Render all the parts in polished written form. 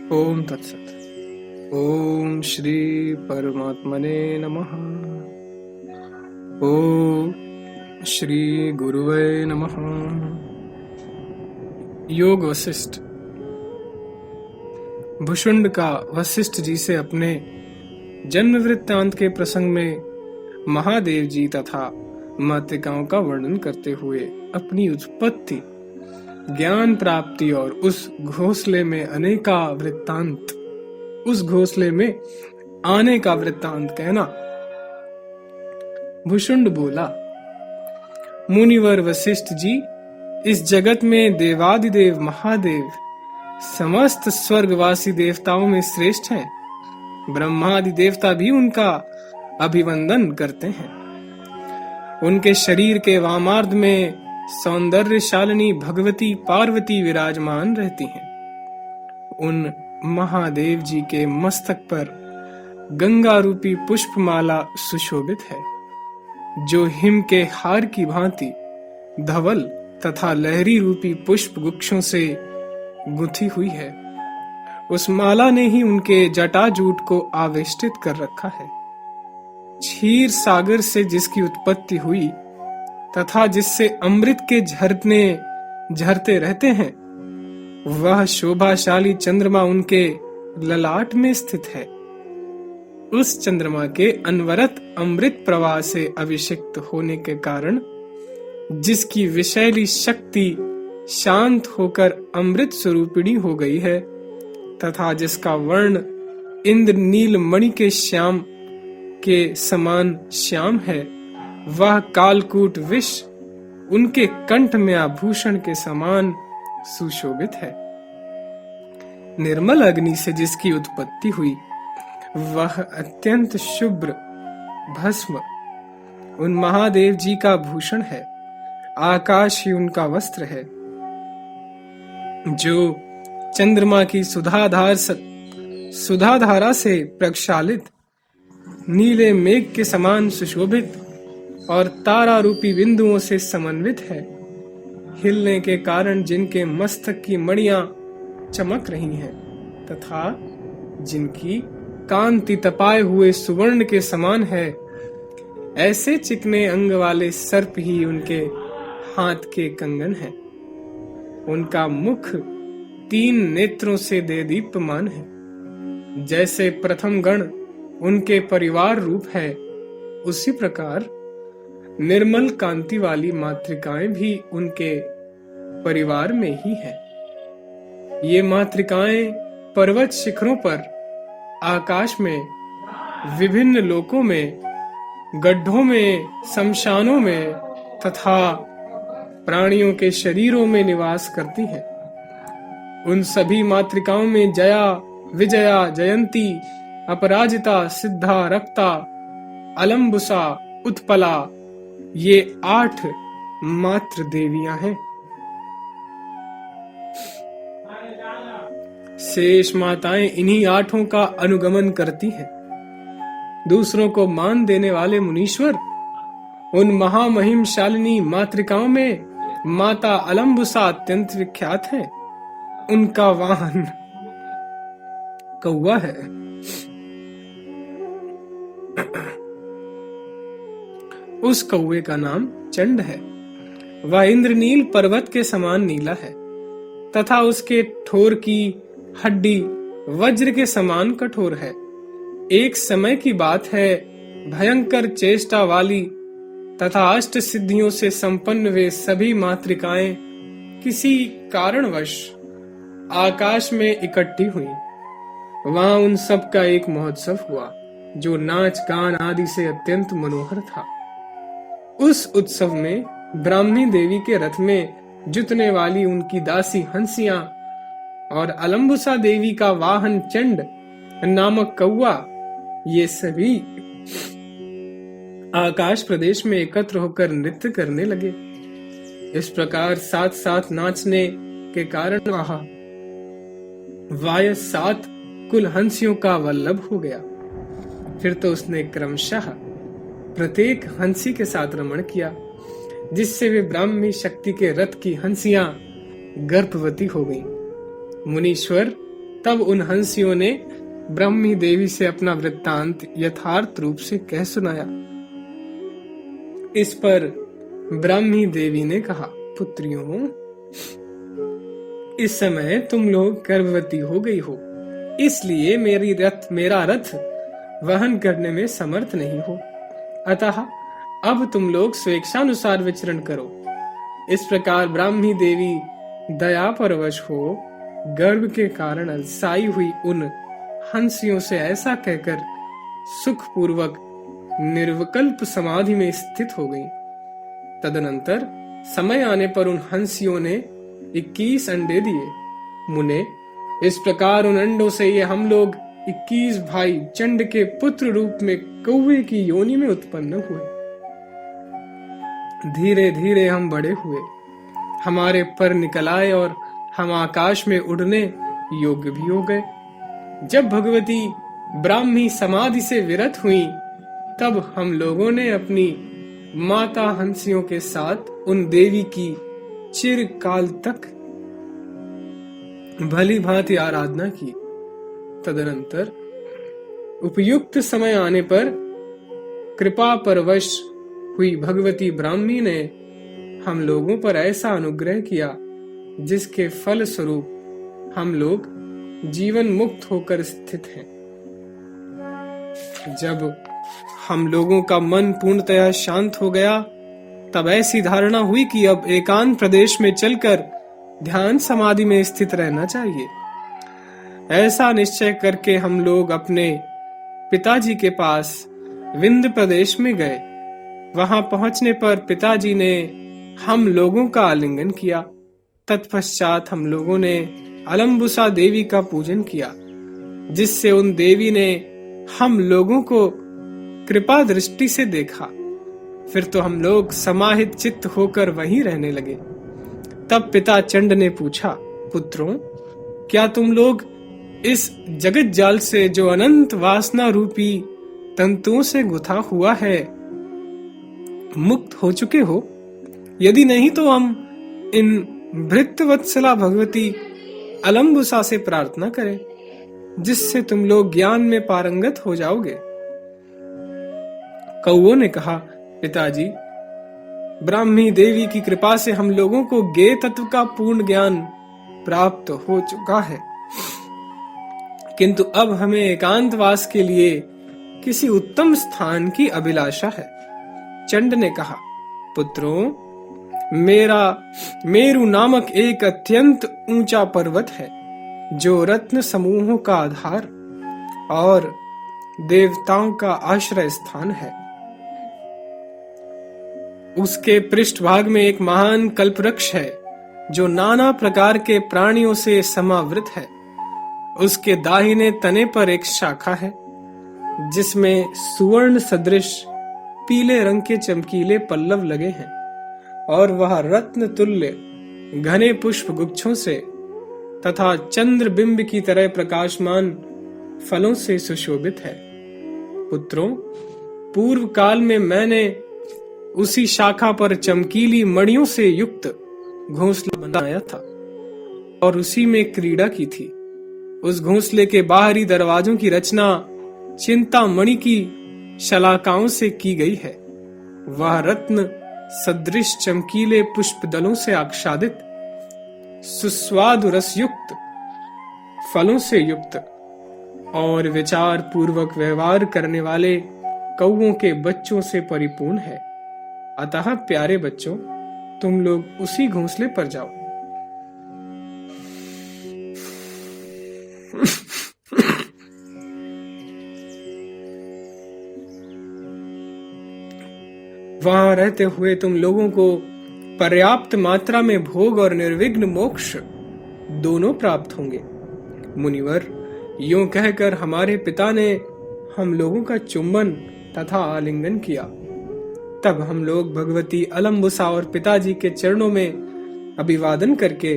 ओम तत्सत। ओम श्री परमात्मने नमः। ओम श्री गुरुवे नमः। योग वशिष्ठ। भुषुंड का वशिष्ठ जी से अपने जन्म वृत्तांत के प्रसंग में महादेव जी तथा मातृकाओं का वर्णन करते हुए अपनी उत्पत्ति, ज्ञान प्राप्ति और उस घोंसले में आने का वृत्तांत कहना। भुषुंड बोला, मुनिवर वशिष्ठ जी, इस जगत में देवादिदेव महादेव समस्त स्वर्गवासी देवताओं में श्रेष्ठ हैं। ब्रह्मादि देवता भी उनका अभिवंदन करते हैं। उनके शरीर के वामार्ध में सौंदर्यशालिनी भगवती पार्वती विराजमान रहती हैं। उन महादेव जी के मस्तक पर गंगा रूपी पुष्पमाला सुशोभित है, जो हिम के हार की भांति धवल तथा लहरी रूपी पुष्प गुच्छों से गुंथी हुई है। उस माला ने ही उनके जटाजूट को आवेष्टित कर रखा है। क्षीर सागर से जिसकी उत्पत्ति हुई तथा जिससे अमृत के झरने झरते रहते हैं, वह शोभाशाली चंद्रमा उनके ललाट में स्थित है। उस चंद्रमा के अनवरत अमृत प्रवाह से अभिषिक्त होने के कारण जिसकी विषैली शक्ति शांत होकर अमृत स्वरूपिणी हो गई है तथा जिसका वर्ण इंद्रनील मणि के श्याम के समान श्याम है, वह कालकूट विष उनके कंठ में आभूषण के समान सुशोभित है। निर्मल अग्नि से जिसकी उत्पत्ति हुई, वह अत्यंत शुभ्र भस्म उन महादेव जी का भूषण है। आकाश ही उनका वस्त्र है, जो चंद्रमा की सुधाधारा से प्रक्षालित नीले मेघ के समान सुशोभित और तारा रूपी बिंदुओं से समन्वित है। हिलने के कारण जिनके मस्तक की मणियां चमक रही हैं तथा जिनकी कांति तपाए हुए सुवर्ण के समान है, ऐसे चिकने अंग वाले सर्प ही उनके हाथ के कंगन हैं। उनका मुख 3 नेत्रों से देदीप्यमान है। जैसे प्रथम गण उनके परिवार रूप है, उसी प्रकार निर्मल कांति वाली मातृकाएं भी उनके परिवार में ही हैं। ये मातृकाएं पर्वत शिखरों पर, आकाश में, विभिन्न लोकों में, गड्ढों में, शमशानों में तथा प्राणियों के शरीरों में निवास करती हैं। उन सभी मातृकाओं में जया, विजया, जयंती, अपराजिता, सिद्धा, रक्ता, अलम्बुसा, उत्पला, ये 8 मात्र देवियां हैं। शेष माताएं इन्हीं 8 का अनुगमन करती हैं। दूसरों को मान देने वाले मुनीश्वर उन महामहिमशालिनी मातृकाओं में माता अलम्बुसा अत्यंत विख्यात है। उनका वाहन कौवा है। उस कौवे का नाम चंड है। वह इंद्रनील पर्वत के समान नीला है तथा उसके ठोर की हड्डी वज्र के समान कठोर है। एक समय की बात है, भयंकर चेष्टा वाली तथा अष्ट सिद्धियों से संपन्न वे सभी मातृकाएं किसी कारणवश आकाश में इकट्ठी हुई। वहां उन सब का एक महोत्सव हुआ, जो नाच गान आदि से अत्यंत मनोहर था। उस उत्सव में ब्राह्मी देवी के रथ में जुतने वाली उनकी दासी हंसियां और अलम्बुसा देवी का वाहन चंड नामक कौवा, ये सभी आकाश प्रदेश में एकत्र होकर नृत्य करने लगे। इस प्रकार साथ साथ नाचने के कारण वाय 7 कुल हंसियों का वल्लभ हो गया। फिर तो उसने क्रमशः प्रत्येक हंसी के साथ रमण किया, जिससे वे ब्राह्मी शक्ति के रथ की हंसियां गर्भवती हो गईं। मुनीश्वर तब उन हंसियों ने ब्रह्मी देवी से अपना वृत्तांत यथार्थ रूप से कह सुनाया। इस पर ब्रह्मी देवी ने कहा, पुत्रियों, इस समय तुम लोग गर्भवती हो गई हो, इसलिए मेरा रथ वहन करने में समर्थ नहीं हो, अतः अब तुम लोग स्वेच्छानुसार विचरण करो। इस प्रकार ब्राह्मी देवी दया परवश हो गर्भ के कारण अलसाई हुई उन हंसियों से ऐसा कहकर सुखपूर्वक निर्विकल्प समाधि में स्थित हो गई। तदनंतर समय आने पर उन हंसियों ने 21 अंडे दिए। मुने, इस प्रकार उन अंडों से ये हम लोग 21 भाई चंड के पुत्र रूप में कौवे की योनि में उत्पन्न हुए। धीरे धीरे हम बड़े हुए, हमारे पर निकल आए और हम आकाश में उड़ने योग्य भी हो गए। जब भगवती ब्राह्मी समाधि से विरत हुई, तब हम लोगों ने अपनी माता हंसियों के साथ उन देवी की चिरकाल तक भली भांति आराधना की। तदनंतर उपयुक्त समय आने पर कृपा परवश हुई भगवती ब्राह्मी ने हम लोगों पर ऐसा अनुग्रह किया जिसके फल स्वरूप हम लोग जीवन मुक्त होकर स्थित हैं। जब हम लोगों का मन पूर्णतया शांत हो गया, तब ऐसी धारणा हुई कि अब एकांत प्रदेश में चलकर ध्यान समाधि में स्थित रहना चाहिए। ऐसा निश्चय करके हम लोग अपने पिताजी के पास विंध्य प्रदेश में गए। वहां पहुंचने पर पिताजी ने हम लोगों का आलिंगन किया। तत्पश्चात हम लोगों ने अलम्बुसा देवी का पूजन किया, जिससे उन देवी ने हम लोगों को कृपा दृष्टि से देखा। फिर तो हम लोग समाहित चित्त होकर वहीं रहने लगे। तब पिता चंड ने पूछा, पुत्रों, क्या तुम लोग इस जगत जाल से जो अनंत वासना रूपी तंतुओं से गुथा हुआ है मुक्त हो चुके हो? यदि नहीं तो हम इन भृत्यवत्सला भगवती अलम्बुसा से प्रार्थना करें, जिससे तुम लोग ज्ञान में पारंगत हो जाओगे। कौओं ने कहा, पिताजी, ब्राह्मी देवी की कृपा से हम लोगों को ज्ञेय तत्व का पूर्ण ज्ञान प्राप्त हो चुका है, किंतु अब हमें एकांतवास के लिए किसी उत्तम स्थान की अभिलाषा है। चंड ने कहा, पुत्रों, मेरु नामक एक अत्यंत ऊंचा पर्वत है, जो रत्न समूहों का आधार और देवताओं का आश्रय स्थान है। उसके पृष्ठभाग में एक महान कल्पवृक्ष है, जो नाना प्रकार के प्राणियों से समावृत है। उसके दाहिने तने पर एक शाखा है, जिसमें सुवर्ण सदृश पीले रंग के चमकीले पल्लव लगे हैं, और वह रत्न तुल्य घने पुष्प गुच्छों से तथा चंद्र बिंब की तरह प्रकाशमान फलों से सुशोभित है। पुत्रों, पूर्व काल में मैंने उसी शाखा पर चमकीली मणियों से युक्त घोंसला बनाया था और उसी में क्रीड़ा की थी। उस घोंसले के बाहरी दरवाजों की रचना चिंतामणि की शलाकाओं से की गई है। वह रत्न सदृश चमकीले पुष्प दलों से आच्छादित, सुस्वादु रसयुक्त, फलों से युक्त और विचार पूर्वक व्यवहार करने वाले कौओं के बच्चों से परिपूर्ण है। अतः प्यारे बच्चों, तुम लोग उसी घोंसले पर जाओ। वहां रहते हुए तुम लोगों को पर्याप्त मात्रा में भोग और निर्विघ्न मोक्ष दोनों प्राप्त होंगे। मुनिवर, यूं कहकर हमारे पिता ने हम लोगों का चुंबन तथा आलिंगन किया। तब हम लोग भगवती अलम्बुसा और पिताजी के चरणों में अभिवादन करके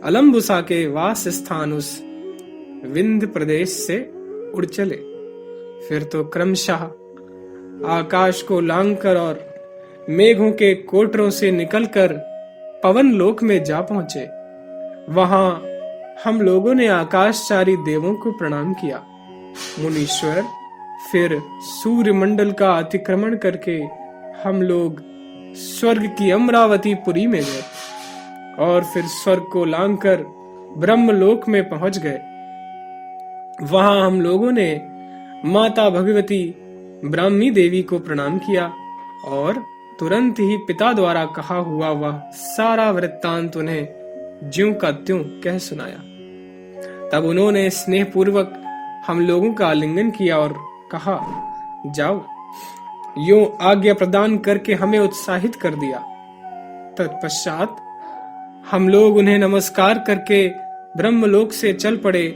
अलम्बुसा के वास स्थान उस विंध्य प्रदेश से उड़ चले। फिर तो क्रमशः आकाश को लांघकर और मेघों के कोटरों से निकलकर पवन लोक में जा पहुंचे। वहां हम लोगों ने आकाशचारी देवों को प्रणाम किया। मुनीश्वर फिर सूर्य मंडल का अतिक्रमण करके हम लोग स्वर्ग की अमरावती पुरी में गए और फिर स्वर्ग को लांघकर ब्रह्मलोक में पहुंच गए। वहां हम लोगों ने माता भगवती ब्राह्मी देवी को प्रणाम किया और तुरंत ही पिता द्वारा कहा हुआ वह सारा वृत्तांत उन्हें ज्यों का त्यों कह सुनाया। तब उन्होंने स्नेह पूर्वक हम लोगों का आलिंगन किया और कहा, जाओ। यूं आज्ञा प्रदान करके हमें उत्साहित कर दिया। तत्पश्चात हम लोग उन्हें नमस्कार करके ब्रह्मलोक से चल पड़े।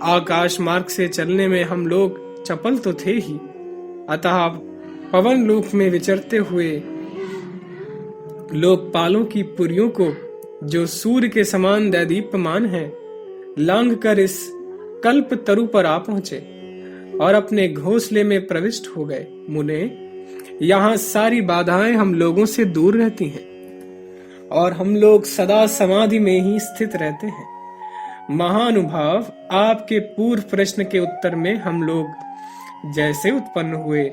आकाश मार्ग से चलने में हम लोग चपल तो थे ही, अतः पवन लोक में विचरते हुए लोकपालों की पुरियों को, जो सूर्य के समान दैदीप्यमान है, लांघ कर इस कल्प तरु पर आ पहुंचे और अपने घोंसले में प्रविष्ट हो गए। मुने, यहाँ सारी बाधाएं हम लोगों से दूर रहती हैं और हम लोग सदा समाधि में ही स्थित रहते हैं। महानुभाव, आपके पूर्व प्रश्न के उत्तर में हम लोग जैसे उत्पन्न हुए,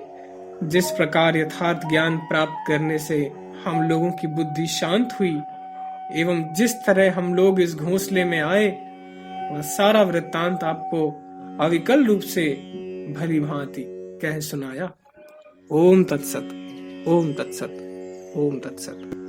जिस प्रकार यथार्थ ज्ञान प्राप्त करने से हम लोगों की बुद्धि शांत हुई एवं जिस तरह हम लोग इस घोंसले में आए, वह सारा वृत्तांत आपको अविकल रूप से भली भांति कह सुनाया। ओम तत्सत, ओम तत्सत, ओम तत्सत।